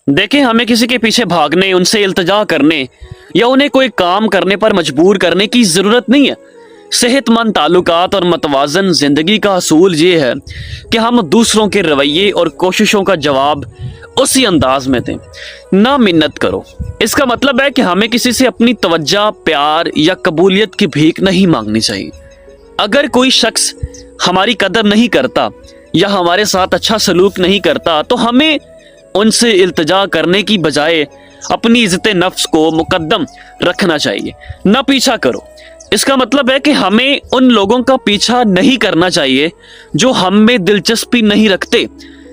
देखें, हमें किसी के पीछे भागने, उनसे इल्तिजा करने या उन्हें कोई काम करने पर मजबूर करने की ज़रूरत नहीं है। सेहतमंद ताल्लुकात और मतवाज़न ज़िंदगी का असूल ये है कि हम दूसरों के रवैये और कोशिशों का जवाब उसी अंदाज में दें। ना मिन्नत करो। इसका मतलब है कि हमें किसी से अपनी तवज्जो, प्यार या कबूलियत की भीख नहीं मांगनी चाहिए। अगर कोई शख्स हमारी कदर नहीं करता या हमारे साथ अच्छा सलूक नहीं करता तो हमें उनसे इल्तिजा करने की बजाय अपनी इज्जत नफ्स को मुकद्दम रखना चाहिए। ना पीछा करो। इसका मतलब है कि हमें उन लोगों का पीछा नहीं करना चाहिए जो हम में दिलचस्पी नहीं रखते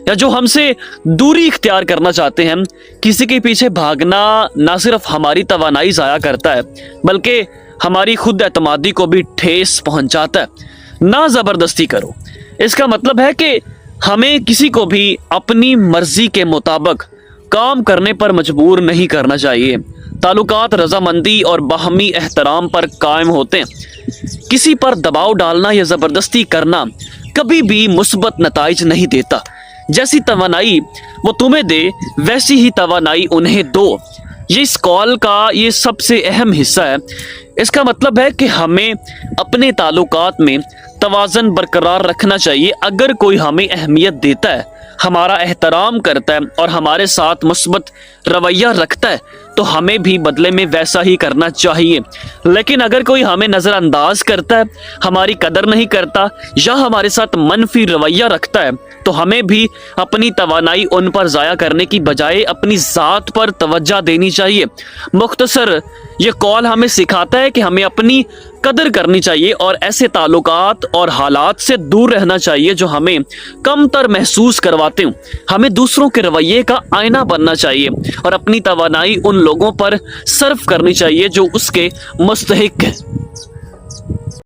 या जो हमसे दूरी इख्तियार करना चाहते हैं। किसी के पीछे भागना ना सिर्फ हमारी तवानाई ज़ाया करता है बल्कि हमारी खुद एतमादी को भी ठेस पहुंचाता है। ना ज़बरदस्ती करो। इसका मतलब है कि हमें किसी को भी अपनी मर्जी के मुताबिक काम करने पर मजबूर नहीं करना चाहिए। ताल्लुकात रजामंदी और बाहमी एहतराम पर कायम होते हैं। किसी पर दबाव डालना या ज़बरदस्ती करना कभी भी मुस्बत नताइज नहीं देता। जैसी तवानाई वो तुम्हें दे वैसी ही तवानाई उन्हें दो। ये इस कॉल का ये सबसे अहम हिस्सा है। इसका मतलब है कि हमें अपने ताल्लुकात में तवाज़न बरकरार रखना चाहिए। अगर कोई हमें अहमियत देता है, हमारा एहतराम करता है और हमारे साथ मुस्बत रवैया रखता है तो हमें भी बदले में वैसा ही करना चाहिए। लेकिन अगर कोई हमें नज़रअंदाज करता है, हमारी कदर नहीं करता या हमारे साथ मनफी रवैया रखता है तो हमें भी अपनी तवानाई उन पर ज़ाया करने की बजाय अपनी ज़ात पर तवज्जो देनी चाहिए। मुख्तसर ये कॉल हमें सिखाता है कि हमें अपनी कदर करनी चाहिए और ऐसे ताल्लुकात और हालात से दूर रहना चाहिए जो हमें कमतर महसूस करवाते हों। हमें दूसरों के रवैये का आईना बनना चाहिए और अपनी तवानाई उन लोगों पर सर्फ करनी चाहिए जो उसके मुस्तहिक है।